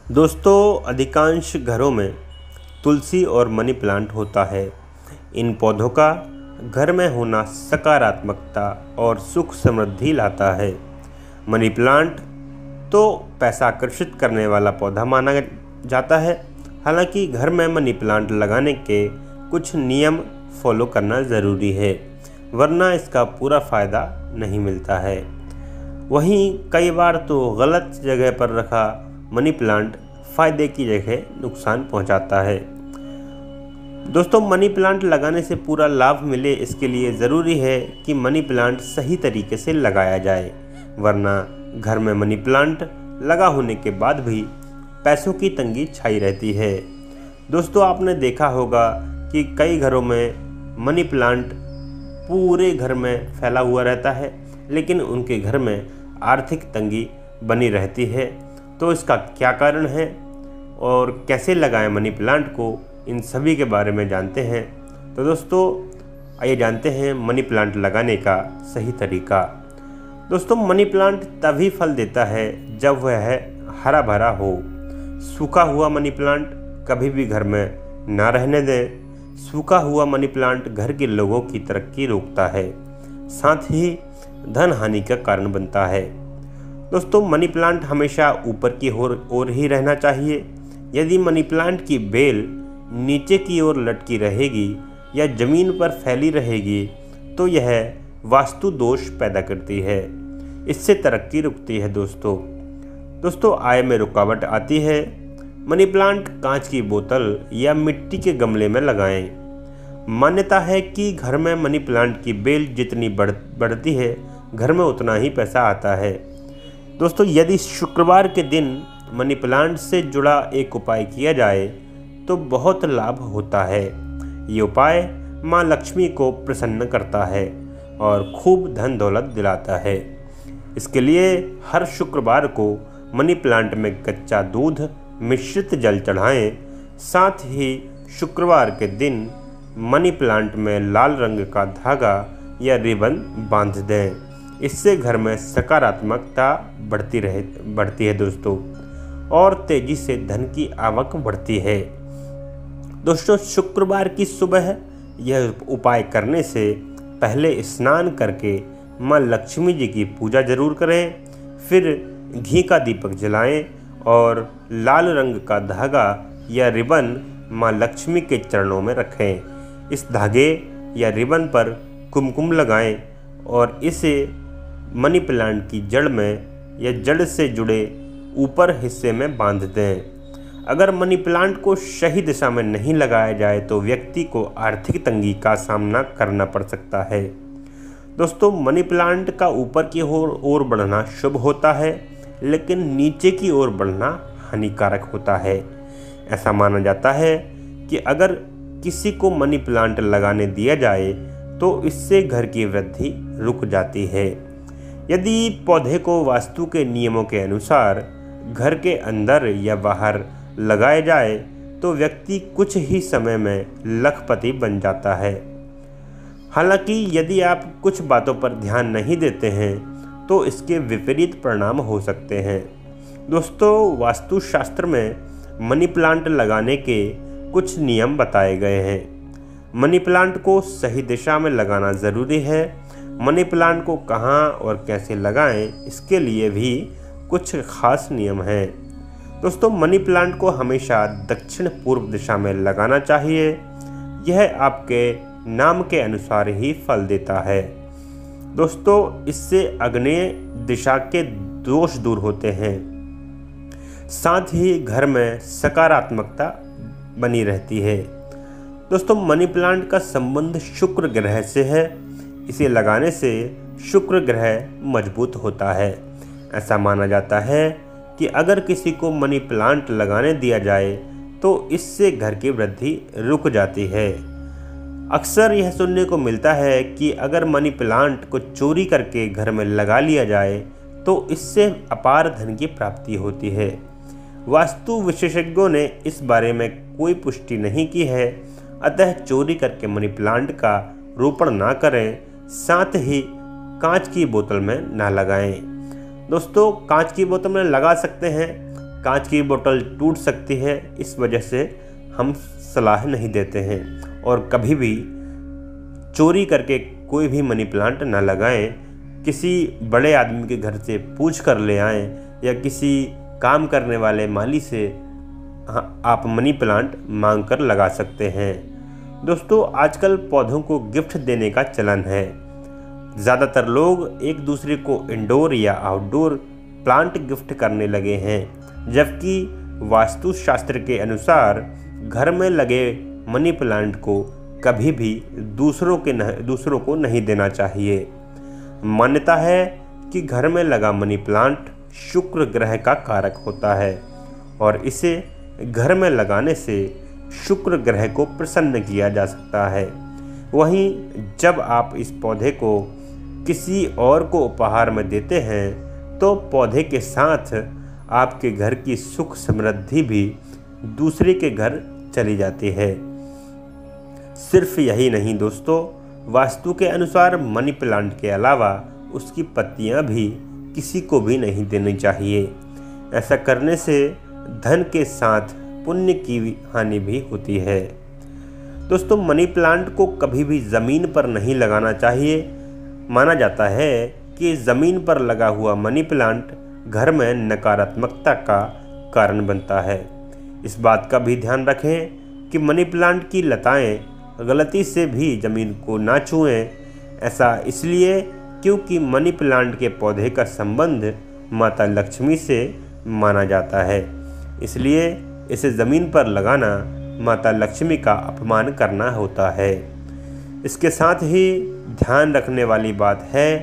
दोस्तों, अधिकांश घरों में तुलसी और मनी प्लांट होता है। इन पौधों का घर में होना सकारात्मकता और सुख समृद्धि लाता है। मनी प्लांट तो पैसा आकर्षित करने वाला पौधा माना जाता है। हालांकि घर में मनी प्लांट लगाने के कुछ नियम फॉलो करना ज़रूरी है, वरना इसका पूरा फ़ायदा नहीं मिलता है। वहीं कई बार तो गलत जगह पर रखा मनी प्लांट फ़ायदे की जगह नुकसान पहुंचाता है। दोस्तों, मनी प्लांट लगाने से पूरा लाभ मिले, इसके लिए ज़रूरी है कि मनी प्लांट सही तरीके से लगाया जाए, वरना घर में मनी प्लांट लगा होने के बाद भी पैसों की तंगी छाई रहती है। दोस्तों, आपने देखा होगा कि कई घरों में मनी प्लांट पूरे घर में फैला हुआ रहता है, लेकिन उनके घर में आर्थिक तंगी बनी रहती है। तो इसका क्या कारण है और कैसे लगाएं मनी प्लांट को, इन सभी के बारे में जानते हैं। तो दोस्तों, आइए जानते हैं मनी प्लांट लगाने का सही तरीका। दोस्तों, मनी प्लांट तभी फल देता है जब वह हरा भरा हो। सूखा हुआ मनी प्लांट कभी भी घर में ना रहने दें। सूखा हुआ मनी प्लांट घर के लोगों की तरक्की रोकता है, साथ ही धन हानि का कारण बनता है। दोस्तों, मनी प्लांट हमेशा ऊपर की ओर ही रहना चाहिए। यदि मनी प्लांट की बेल नीचे की ओर लटकी रहेगी या ज़मीन पर फैली रहेगी तो यह वास्तु दोष पैदा करती है। इससे तरक्की रुकती है। दोस्तों, आय में रुकावट आती है। मनी प्लांट कांच की बोतल या मिट्टी के गमले में लगाएं। मान्यता है कि घर में मनी प्लांट की बेल जितनी बढ़ती है, घर में उतना ही पैसा आता है। दोस्तों, यदि शुक्रवार के दिन मनी प्लांट से जुड़ा एक उपाय किया जाए तो बहुत लाभ होता है। ये उपाय माँ लक्ष्मी को प्रसन्न करता है और खूब धन दौलत दिलाता है। इसके लिए हर शुक्रवार को मनी प्लांट में कच्चा दूध मिश्रित जल चढ़ाएं। साथ ही शुक्रवार के दिन मनी प्लांट में लाल रंग का धागा या रिबन बांध दें। इससे घर में सकारात्मकता बढ़ती है दोस्तों, और तेजी से धन की आवक बढ़ती है। दोस्तों, शुक्रवार की सुबह यह उपाय करने से पहले स्नान करके माँ लक्ष्मी जी की पूजा जरूर करें। फिर घी का दीपक जलाएं और लाल रंग का धागा या रिबन माँ लक्ष्मी के चरणों में रखें। इस धागे या रिबन पर कुमकुम लगाएं और इसे मनी प्लांट की जड़ में या जड़ से जुड़े ऊपर हिस्से में बांध दें। अगर मनी प्लांट को सही दिशा में नहीं लगाया जाए तो व्यक्ति को आर्थिक तंगी का सामना करना पड़ सकता है। दोस्तों, मनी प्लांट का ऊपर की ओर बढ़ना शुभ होता है, लेकिन नीचे की ओर बढ़ना हानिकारक होता है। ऐसा माना जाता है कि अगर किसी को मनी प्लांट लगाने दिया जाए तो इससे घर की वृद्धि रुक जाती है। यदि पौधे को वास्तु के नियमों के अनुसार घर के अंदर या बाहर लगाया जाए तो व्यक्ति कुछ ही समय में लखपति बन जाता है। हालांकि यदि आप कुछ बातों पर ध्यान नहीं देते हैं तो इसके विपरीत परिणाम हो सकते हैं। दोस्तों, वास्तुशास्त्र में मनी प्लांट लगाने के कुछ नियम बताए गए हैं। मनी प्लांट को सही दिशा में लगाना ज़रूरी है। मनी प्लांट को कहाँ और कैसे लगाएं, इसके लिए भी कुछ खास नियम हैं। दोस्तों, मनी प्लांट को हमेशा दक्षिण पूर्व दिशा में लगाना चाहिए। यह आपके नाम के अनुसार ही फल देता है। दोस्तों, इससे आग्नेय दिशा के दोष दूर होते हैं। साथ ही घर में सकारात्मकता बनी रहती है। दोस्तों, मनी प्लांट का संबंध शुक्र ग्रह से है। इसे लगाने से शुक्र ग्रह मजबूत होता है। ऐसा माना जाता है कि अगर किसी को मनी प्लांट लगाने दिया जाए तो इससे घर की वृद्धि रुक जाती है। अक्सर यह सुनने को मिलता है कि अगर मनी प्लांट को चोरी करके घर में लगा लिया जाए तो इससे अपार धन की प्राप्ति होती है। वास्तु विशेषज्ञों ने इस बारे में कोई पुष्टि नहीं की है, अतः चोरी करके मनी प्लांट का रोपण ना करें। साथ ही कांच की बोतल में ना लगाएं। दोस्तों, कांच की बोतल में लगा सकते हैं, कांच की बोतल टूट सकती है, इस वजह से हम सलाह नहीं देते हैं। और कभी भी चोरी करके कोई भी मनी प्लांट ना लगाएं। किसी बड़े आदमी के घर से पूछ कर ले आएं या किसी काम करने वाले माली से आप मनी प्लांट मांग कर लगा सकते हैं। दोस्तों, आजकल पौधों को गिफ्ट देने का चलन है। ज़्यादातर लोग एक दूसरे को इंडोर या आउटडोर प्लांट गिफ्ट करने लगे हैं, जबकि वास्तुशास्त्र के अनुसार घर में लगे मनी प्लांट को कभी भी दूसरों को नहीं देना चाहिए। मान्यता है कि घर में लगा मनी प्लांट शुक्र ग्रह का कारक होता है और इसे घर में लगाने से शुक्र ग्रह को प्रसन्न किया जा सकता है। वहीं जब आप इस पौधे को किसी और को उपहार में देते हैं तो पौधे के साथ आपके घर की सुख समृद्धि भी दूसरे के घर चली जाती है। सिर्फ यही नहीं दोस्तों, वास्तु के अनुसार मनी प्लांट के अलावा उसकी पत्तियां भी किसी को भी नहीं देनी चाहिए। ऐसा करने से धन के साथ पुण्य की हानि भी होती है। दोस्तों, मनी प्लांट को कभी भी ज़मीन पर नहीं लगाना चाहिए। माना जाता है कि ज़मीन पर लगा हुआ मनी प्लांट घर में नकारात्मकता का कारण बनता है। इस बात का भी ध्यान रखें कि मनी प्लांट की लताएं गलती से भी ज़मीन को ना छुएं। ऐसा इसलिए क्योंकि मनी प्लांट के पौधे का संबंध माता लक्ष्मी से माना जाता है, इसलिए इसे ज़मीन पर लगाना माता लक्ष्मी का अपमान करना होता है। इसके साथ ही ध्यान रखने वाली बात है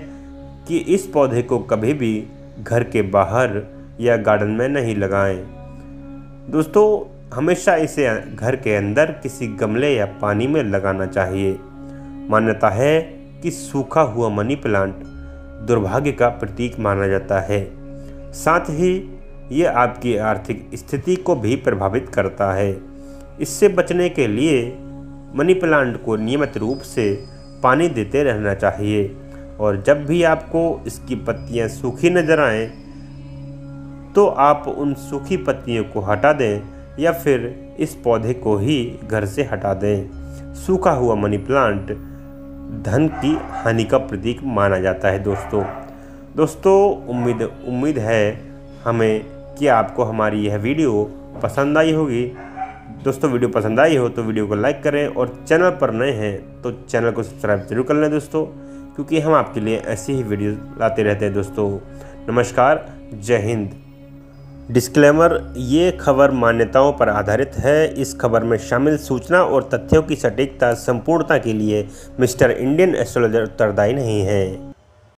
कि इस पौधे को कभी भी घर के बाहर या गार्डन में नहीं लगाएं। दोस्तों, हमेशा इसे घर के अंदर किसी गमले या पानी में लगाना चाहिए। मान्यता है कि सूखा हुआ मनी प्लांट दुर्भाग्य का प्रतीक माना जाता है। साथ ही ये आपकी आर्थिक स्थिति को भी प्रभावित करता है। इससे बचने के लिए मनी प्लांट को नियमित रूप से पानी देते रहना चाहिए और जब भी आपको इसकी पत्तियां सूखी नजर आएं तो आप उन सूखी पत्तियों को हटा दें या फिर इस पौधे को ही घर से हटा दें। सूखा हुआ मनी प्लांट धन की हानि का प्रतीक माना जाता है। दोस्तों, उम्मीद है हमें कि आपको हमारी यह वीडियो पसंद आई होगी। दोस्तों, वीडियो पसंद आई हो तो वीडियो को लाइक करें और चैनल पर नए हैं तो चैनल को सब्सक्राइब जरूर कर लें दोस्तों, क्योंकि हम आपके लिए ऐसी ही वीडियो लाते रहते हैं। दोस्तों, नमस्कार, जय हिंद। डिस्क्लेमर: ये खबर मान्यताओं पर आधारित है। इस खबर में शामिल सूचना और तथ्यों की सटीकता संपूर्णता के लिए मिस्टर इंडियन एस्ट्रोलॉजर उत्तरदायी नहीं है।